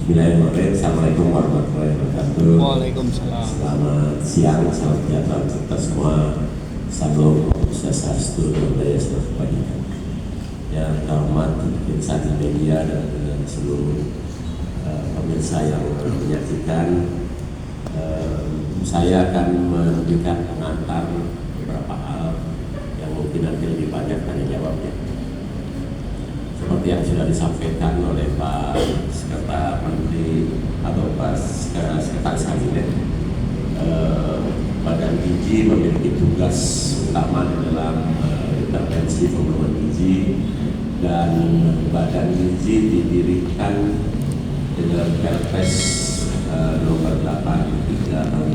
Bismillahirrahmanirrahim. Assalamualaikum warahmatullahi wabarakatuh. Waalaikumsalam. Selamat siang, salam sejahtera untuk kita semua. Salam Swastiastu, Namo Buddhaya, Salam Kebajikan. Yang terhormat instansi media dan seluruh pemirsa yang menyaksikan, saya akan memberikan pengantar beberapa hal yang mungkin nanti lebih banyak tanya jawabnya. Seperti yang sudah disampaikan oleh Pak Sekretaris Menteri atau Pak Sekretaris Kabinet, Badan Gizi memiliki tugas utama dalam intervensi pemenuhan gizi, dan Badan Gizi didirikan dengan Perpres nomor 83 tahun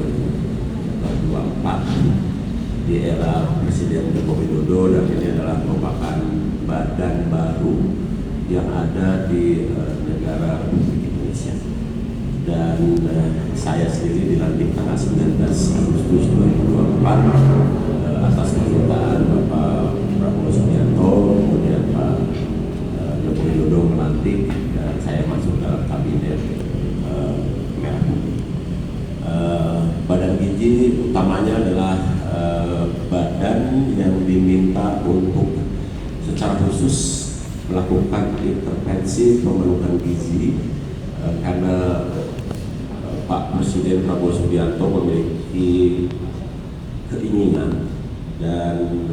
2024 di era Presiden Joko Widodo, dan ini adalah merupakan badan baru yang ada di negara Republik Indonesia. Dan saya sendiri dilantik tanggal 19 Agustus 2024 atas permintaan Bapak Prabowo Subianto, kemudian Pak Joko Widodo melantik dan saya masuk dalam kabinet Merah Putih. Badan Gizi utamanya adalah badan yang diminta untuk secara khusus melakukan intervensi pemenuhan gizi karena Pak Presiden Prabowo Subianto memiliki keinginan dan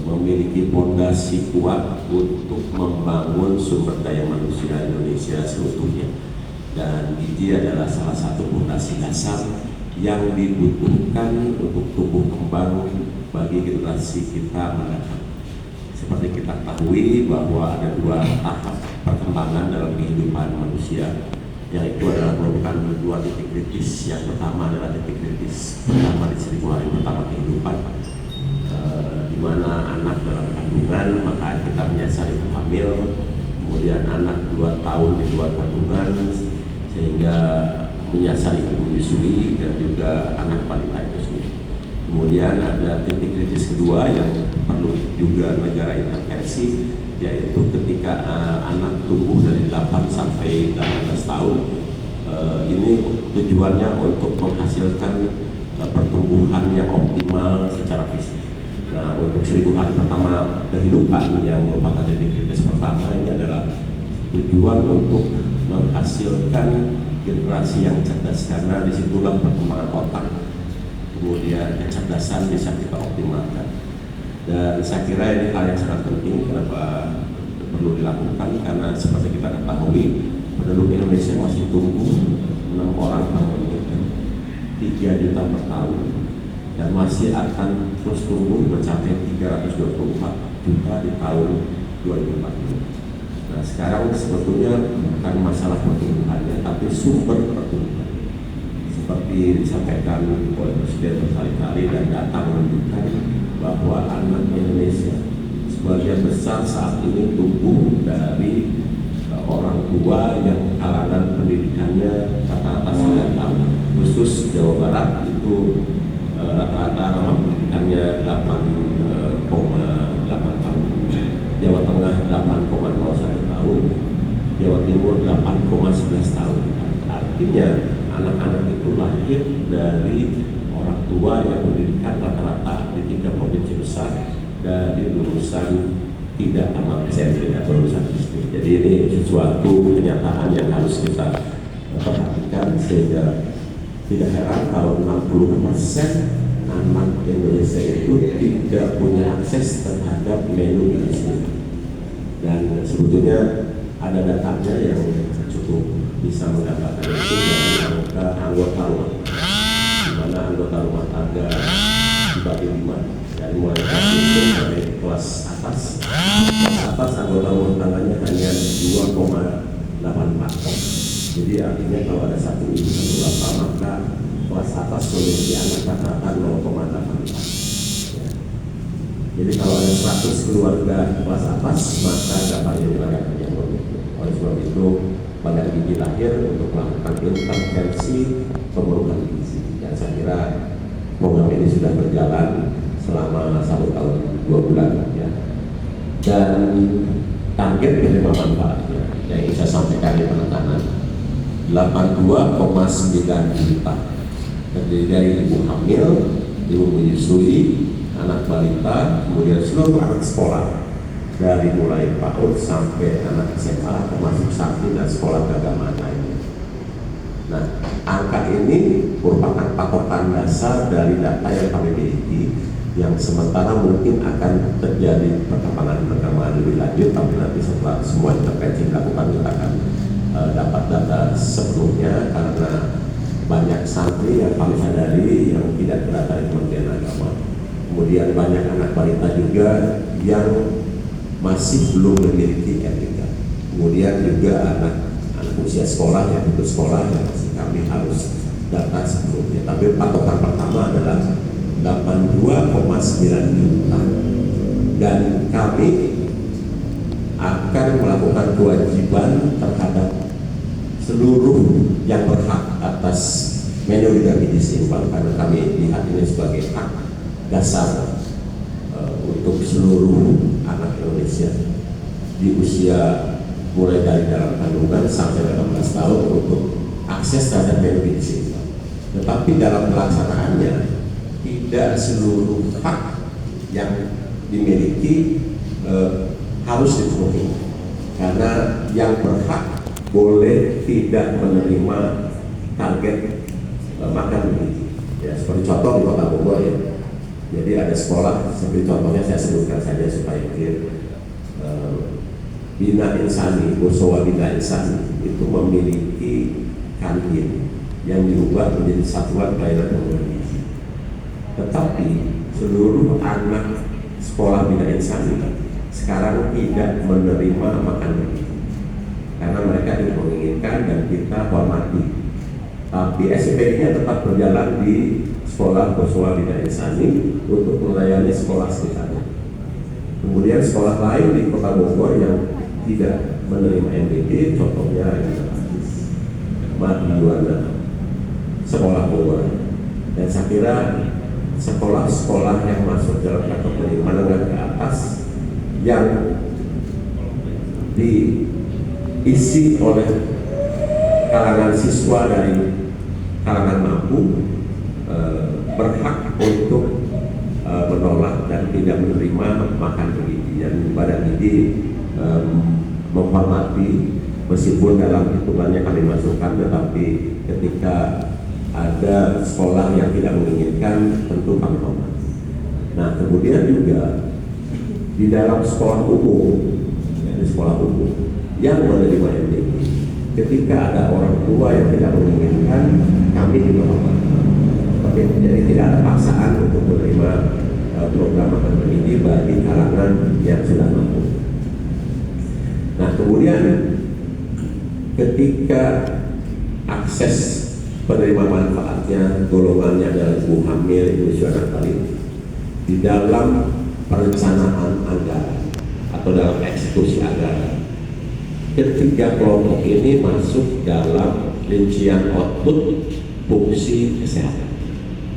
memiliki fondasi kuat untuk membangun sumber daya manusia Indonesia seutuhnya, dan gizi adalah salah satu fondasi dasar yang dibutuhkan untuk tumbuh kembang bagi generasi kita mendatang. Seperti kita ketahui bahwa ada dua tahap perkembangan dalam kehidupan manusia, yaitu adalah merupakan dua titik kritis. Yang pertama adalah titik kritis pertama di 1000 hari pertama kehidupan, di mana anak dalam kandungan maka kita menyasari hamil, kemudian anak 2 tahun di luar kandungan sehingga menyasari menyusui, dan juga anak balita itu sendiri. Kemudian ada titik kritis kedua yang perlu juga negara intervensi, yaitu ketika anak tumbuh dari 8 sampai 18 tahun. Ini tujuannya untuk menghasilkan pertumbuhan yang optimal secara fisik. Nah, untuk 1000 hari pertama kehidupan yang merupakan titik kritis pertama, ini adalah tujuan untuk menghasilkan generasi yang cerdas, karena disitulah perkembangan otak, kemudian kecerdasan bisa kita optimalkan. Dan saya kira ini hal yang sangat penting. Kenapa perlu dilakukan? Karena seperti kita ketahui, penduduk Indonesia masih tumbuh 6 orang per menit, 3 juta per tahun, dan masih akan terus tumbuh mencapai 324 juta di tahun 2040. Nah, sekarang sebetulnya bukan masalah pertumbuhannya, tapi sumber pertumbuhan. Seperti disampaikan oleh Presiden berkali-kali, dan data menunjukkan bahwa anak Indonesia sebagian besar saat ini tumbuh dari orang tua yang kalangan pendidikannya rata-rata 9 tahun. Khusus Jawa Barat itu rata-rata ramahan pendidikannya 8,8 tahun, Jawa Tengah 8,01 tahun, Jawa Timur 8,11 tahun. Artinya anak-anak itu lahir dari orang tua yang pendidikan rata-rata di 3 provinsi besar dari lulusan tidak tamat SMP atau lulusan SD. Jadi ini sesuatu kenyataan yang harus kita perhatikan, sehingga tidak heran kalau 60% anak Indonesia itu tidak punya akses terhadap menu gizi. Dan sebetulnya ada datanya yang cukup bisa mendapatkan itu dari angka anggota rumah, di mana anggota rumah tangga dibagi 5, dari mulai kelas miskin sampai kelas atas. Kelas atas anggota rumah tangganya hanya 2,84 ton. Jadi artinya kalau ada satu ibu satu bapak, maka kelas atas memiliki anak rata-rata 0,84. Jadi kalau ada 100 keluarga kelas atas, maka dapatnya wilayah yang memiliki. Oleh sebab itu, Badan Gizi lahir untuk melakukan intervensi pemenuhan gizi. Dan saya kira program ini sudah berjalan selama 1 tahun 2 bulan, ya. Dan target penerima manfaatnya yang ingin saya sampaikan di penekanan 82,9 juta, terdiri dari ibu hamil, ibu menyusui, anak balita, kemudian seluruh anak sekolah dari mulai PAUD sampai anak SMA termasuk sakti dan sekolah keagamaan lainnya. Nah, angka ini merupakan patokan dasar dari data yang kami miliki, yang sementara mungkin akan terjadi perkembangan lebih lanjut, tapi nanti setelah semua intervensi dilakukan kita akan dapat data sebelumnya, karena banyak santri yang kami sadari yang tidak terdata di Kementerian Agama. Kemudian banyak anak balita juga yang masih belum memiliki NIK. Kemudian juga anak usia sekolah yang putus sekolah yang masih kami harus data sebelumnya. Tapi patokan pertama adalah 82,9 juta, dan kami akan melakukan kewajiban terhadap seluruh yang berhak atas minoritas disimpan, karena kami lihat ini sebagai hak dasar untuk seluruh anak Indonesia di usia mulai dari dalam kandungan sampai 18 tahun untuk akses terhadap minoritas disimpan. Tetapi dalam pelaksanaannya tidak seluruh hak yang dimiliki harus dipenuhi, karena yang berhak boleh tidak menerima target makan bergizi. Ya, seperti contoh di Kota Bogor ya. Jadi ada sekolah, seperti contohnya saya sebutkan saja supaya clear. Bina Insani, Bosowa Bina Insani itu memiliki kantin yang diubah menjadi satuan pelayanan pembangunan gizi. Tetapi seluruh anak sekolah Bina Insani sekarang tidak menerima makan bergizi, karena mereka tidak menginginkan dan kita hormati. Tapi SPG-nya tetap berjalan di sekolah Bosowa Bina Insani untuk melayani sekolah sekitarnya. Kemudian sekolah lain di Kota Bogor yang tidak menerima MBG, contohnya Madiwana, sekolah Bogor. Dan saya kira sekolah-sekolah yang masuk dalam kategori menengah ke atas yang diisi oleh kalangan siswa dari kalangan mampu berhak untuk menolak dan tidak menerima makan bergizi. Dan Badan Gizi menghormati, meskipun dalam hitungannya kami masukkan, tetapi ketika ada sekolah yang tidak menginginkan, tentu kami hormati. Nah, kemudian juga di dalam sekolah umum, di sekolah umum yang menerima MBG, ketika ada orang tua yang tidak menginginkan, kami juga hormati. Jadi tidak ada paksaan untuk menerima program makan bergizi bagi kalangan yang sudah mampu. Nah, kemudian ketika akses penerima manfaatnya golongannya adalah ibu hamil, ibu anak balita, di dalam perencanaan anggaran atau dalam eksekusi anggaran, ketiga kelompok ini masuk dalam rincian output fungsi kesehatan.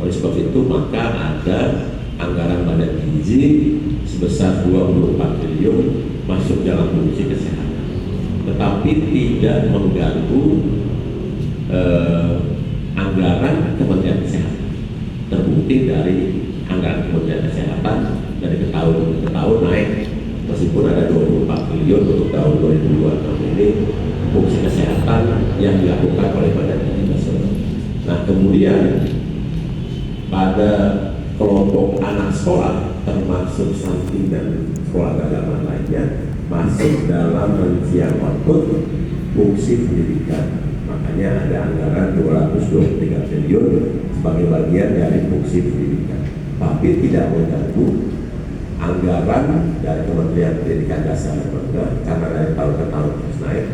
Oleh sebab itu maka ada anggaran Badan Gizi sebesar 24 triliun masuk dalam fungsi kesehatan, tetapi tidak mengganggu anggaran Kementerian Kesehatan. Terbukti dari anggaran Kementerian Kesehatan dari tahun ke tahun naik, meskipun ada 24 triliun untuk tahun 2026 ini fungsi kesehatan yang dilakukan oleh Badan Gizi Nasional. Nah, kemudian pada kelompok anak sekolah termasuk santri dan sekolah keagamaan lainnya masuk dalam rincian output fungsi pendidikan. Makanya ada anggaran 223 triliun sebagai bagian dari fungsi pendidikan. Tapi tidak mengganggu anggaran dari Kementerian Pendidikan Dasar dan Menengah, karena dari tahun ke tahun terus naik.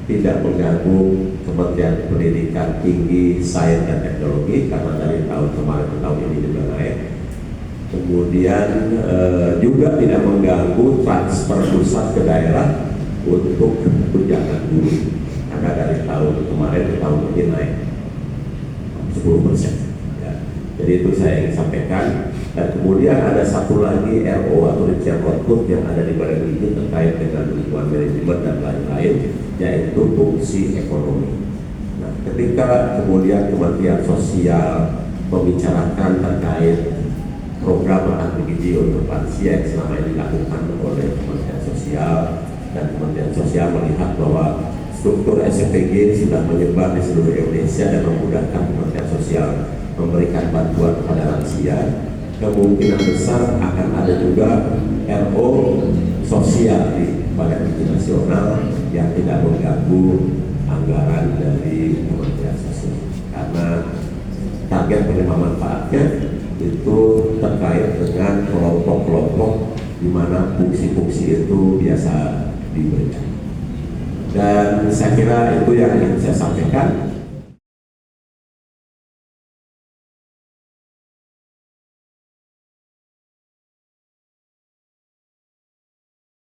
Tidak mengganggu Kementerian Pendidikan Tinggi, Sains dan Teknologi, karena dari tahun kemarin ke tahun ini juga naik. Kemudian juga tidak mengganggu transfer pusat ke daerah untuk tunjangan guru, karena dari tahun kemarin ke tahun ini naik 10%. Ya. Jadi itu saya ingin sampaikan. Dan kemudian ada satu lagi RO atau rincian output yang ada di Badan Gizi terkait dengan lingkungan manajemen dan lain-lain, yaitu fungsi ekonomi. Nah, ketika kemudian Kementerian Sosial membicarakan terkait program makan bergizi untuk lansia yang selama ini dilakukan oleh Kementerian Sosial, dan Kementerian Sosial melihat bahwa struktur SPG sudah menyebar di seluruh Indonesia dan memudahkan Kementerian Sosial memberikan bantuan kepada lansia, kemungkinan besar akan ada juga RO sosial di Badan Gizi Nasional yang tidak mengganggu anggaran dari Kementerian Sosial, karena target penerima manfaatnya itu terkait dengan kelompok-kelompok di mana fungsi-fungsi itu biasa diberikan. Dan saya kira itu yang ingin saya sampaikan.